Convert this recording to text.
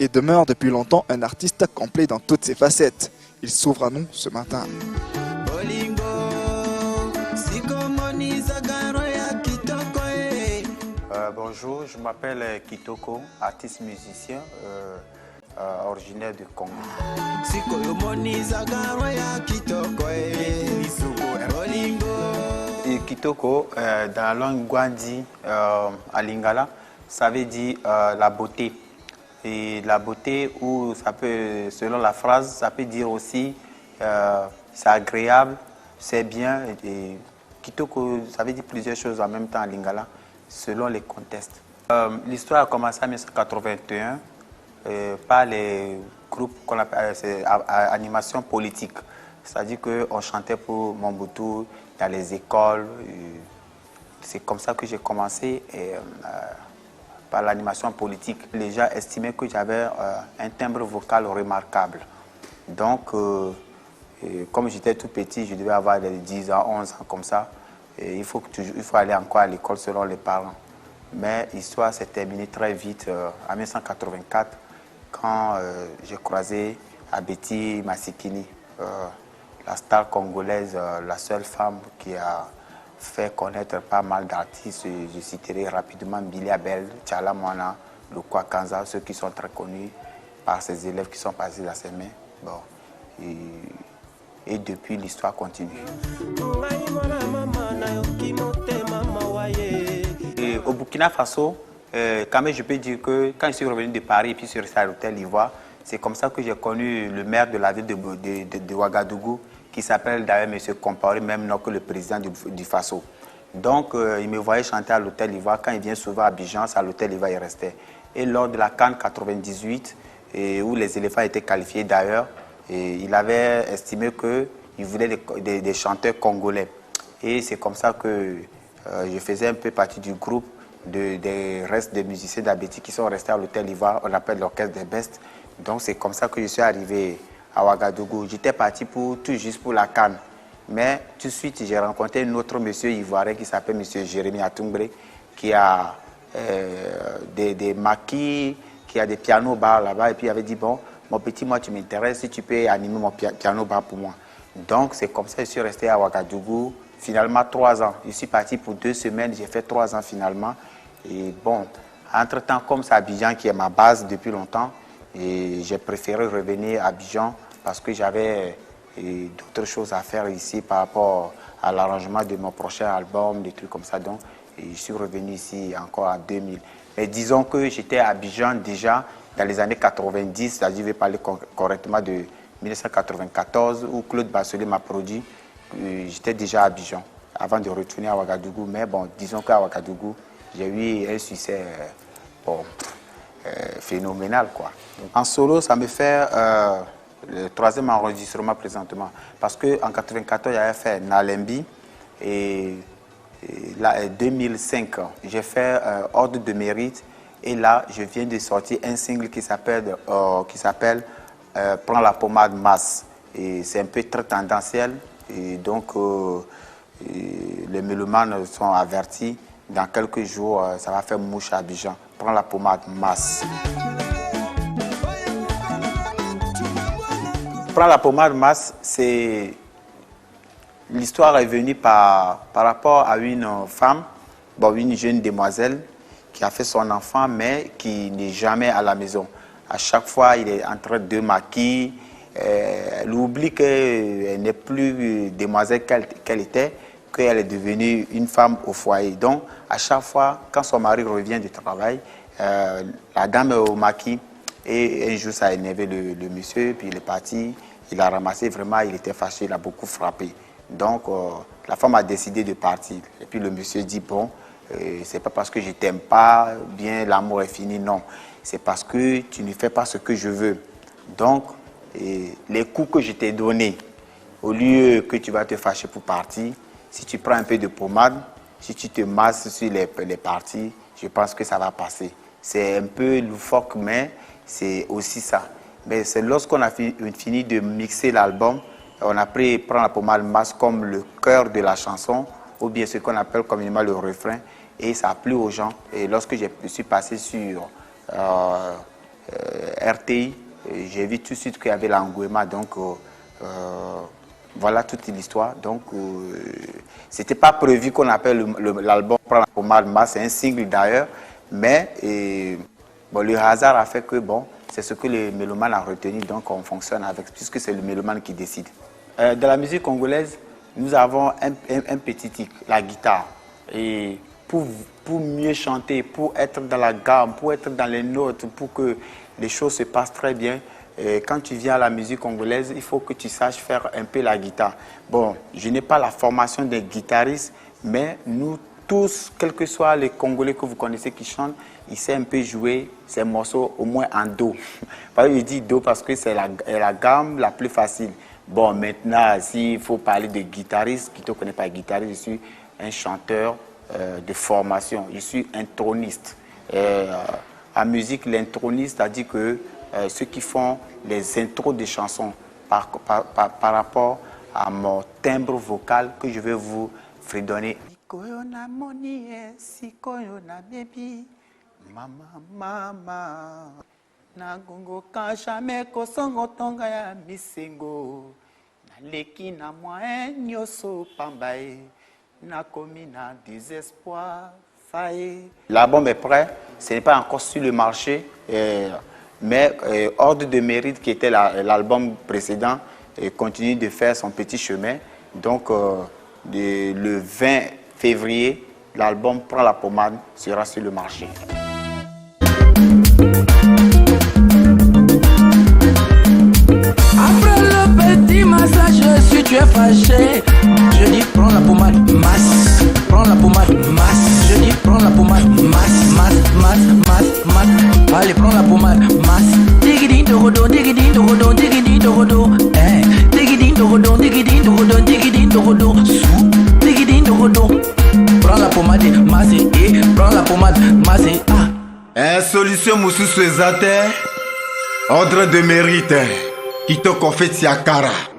et demeure depuis longtemps un artiste complet dans toutes ses facettes. Il s'ouvre à nous ce matin. Bonjour, je m'appelle Kitoko, artiste musicien originaire du Congo. Et Kitoko, dans la langue Gwandi, à Lingala, ça veut dire la beauté. Et la beauté, ou ça peut, selon la phrase, ça peut dire aussi c'est agréable, c'est bien. Et Kitoko, ça veut dire plusieurs choses en même temps à Lingala, selon les contextes. L'histoire a commencé en 1981 par les groupes qu'on appelle animation politique. C'est-à-dire qu'on chantait pour Mobutu dans les écoles. C'est comme ça que j'ai commencé par l'animation politique. Les gens estimaient que j'avais un timbre vocal remarquable. Donc, comme j'étais tout petit, je devais avoir 10 ans, 11 ans comme ça. Et il faut aller encore à l'école selon les parents. Mais l'histoire s'est terminée très vite en 1984 quand j'ai croisé Abeti Masikini, la star congolaise, la seule femme qui a fait connaître pas mal d'artistes. Je citerai rapidement Billy Abel, Tchala Moana, Lukwa Kanza, ceux qui sont très connus par ses élèves qui sont passés dans ses mains. Bon, et depuis, l'histoire continue. Et au Burkina Faso, quand même, je peux dire que quand je suis revenu de Paris et puis je suis resté à l'hôtel Ivoire, c'est comme ça que j'ai connu le maire de la ville de Ouagadougou, qui s'appelle d'ailleurs M. Compaoré, même nom que le président du Faso. Donc, il me voyait chanter à l'hôtel Ivoire. Quand il vient souvent à Abidjan, à l'hôtel Ivoire, il restait. Et lors de la CAN 98, où les éléphants étaient qualifiés d'ailleurs, il avait estimé qu'il voulait des chanteurs congolais. Et c'est comme ça que je faisais un peu partie du groupe des restes des musiciens d'Abeti qui sont restés à l'hôtel Ivoire, on appelle l'orchestre des Bestes. Donc c'est comme ça que je suis arrivé à Ouagadougou. J'étais parti tout juste pour la CAN. Mais tout de suite, j'ai rencontré un autre monsieur ivoirien qui s'appelle monsieur Jérémy Atumbré, qui a des maquis, qui a des pianos-bars là-bas. Et puis il avait dit, bon, mon petit, moi tu m'intéresses, si tu peux animer mon piano-bar pour moi. Donc c'est comme ça que je suis resté à Ouagadougou. Finalement, 3 ans. Je suis parti pour 2 semaines, j'ai fait 3 ans finalement. Et bon, entre-temps, comme c'est Abidjan qui est ma base depuis longtemps, et j'ai préféré revenir à Abidjan parce que j'avais d'autres choses à faire ici par rapport à l'arrangement de mon prochain album, des trucs comme ça. Donc, je suis revenu ici encore en 2000. Mais disons que j'étais à Abidjan déjà dans les années 90, c'est-à-dire je vais parler correctement de 1994 où Claude Basselet m'a produit. J'étais déjà à Abidjan avant de retourner à Ouagadougou. Mais bon, disons qu'à Ouagadougou, j'ai eu un succès phénoménal, quoi. En solo, ça me fait le 3e enregistrement présentement. Parce qu'en 1994, j'avais fait Nalembi. Et là, en 2005, j'ai fait Ordre de mérite. Et là, je viens de sortir un single qui s'appelle Prends la pommade masse. Et c'est un peu très tendanciel. Et donc, les mélomanes sont avertis. Dans quelques jours, ça va faire mouche à Abidjan. Prends la pommade masse. Prends la pommade masse, c'est... L'histoire est venue par rapport à une femme, une jeune demoiselle qui a fait son enfant, mais qui n'est jamais à la maison. À chaque fois, il est en train de maquiller. Elle oublie qu'elle n'est plus demoiselle qu'elle était, qu'elle est devenue une femme au foyer. Donc, à chaque fois, quand son mari revient du travail, la dame est au maquis. Et un jour, ça a énervé le monsieur, puis il est parti. Il a ramassé, vraiment, il était fâché, il a beaucoup frappé. Donc, la femme a décidé de partir. Et puis le monsieur dit, bon, c'est pas parce que je t'aime pas, bien l'amour est fini, non. C'est parce que tu ne fais pas ce que je veux. Donc, les coups que je t'ai donnés, au lieu que tu vas te fâcher pour partir, si tu prends un peu de pommade, si tu te masses sur les parties, je pense que ça va passer. C'est un peu loufoque, mais c'est aussi ça. Mais c'est lorsqu'on a fini de mixer l'album, on a pris Prends la pommade masse comme le cœur de la chanson, ou bien ce qu'on appelle communément le refrain, et ça a plu aux gens. Et lorsque je suis passé sur RTI. J'ai vu tout de suite qu'il y avait l'engouement, donc voilà toute l'histoire. Donc c'était pas prévu qu'on appelle l'album Prends la pommade Masse, c'est un single d'ailleurs, mais bon, le hasard a fait que bon, c'est ce que le mélomane a retenu, donc on fonctionne avec, puisque c'est le mélomane qui décide. Dans la musique congolaise, nous avons un petit tic, la guitare. Et pour mieux chanter, pour être dans la gamme, pour être dans les notes, pour que les choses se passent très bien, quand tu viens à la musique congolaise, il faut que tu saches faire un peu la guitare. Bon, je n'ai pas la formation des guitaristes, mais nous tous, quels que soient les Congolais que vous connaissez qui chantent, ils savent un peu jouer ces morceaux au moins en do. Je dis do parce que c'est la gamme la plus facile. Bon, maintenant, s'il faut parler de guitariste, qui ne connaît pas guitariste, je suis un chanteur de formation, je suis introniste. En musique, l'introniste, c'est-à-dire que ceux qui font les intros des chansons par rapport à mon timbre vocal que je vais vous fredonner. L'album est prêt, ce n'est pas encore sur le marché, mais Ordre de Mérite, qui était l'album précédent, continue de faire son petit chemin. Donc, le 20 février, l'album Prends la pommade sera sur le marché. Après le petit massage, si tu es fâché, je dis prends la pommade, masse. Prends la pommade, masse. Je dis prends la pommade, masse, masse, masse, masse, masse. Allez, prends la pommade, masse. Digidin dogodo, digidin dogodo, digidin dogodo. Digidin dogodo, digidin dogodo, digidin dogodo. Sou, digidin dogodo. Prends la pommade, masse, prends la pommade, masse. Solution Moussou Souezate, Ordre de Mérite, Kitoko Fetsiakara.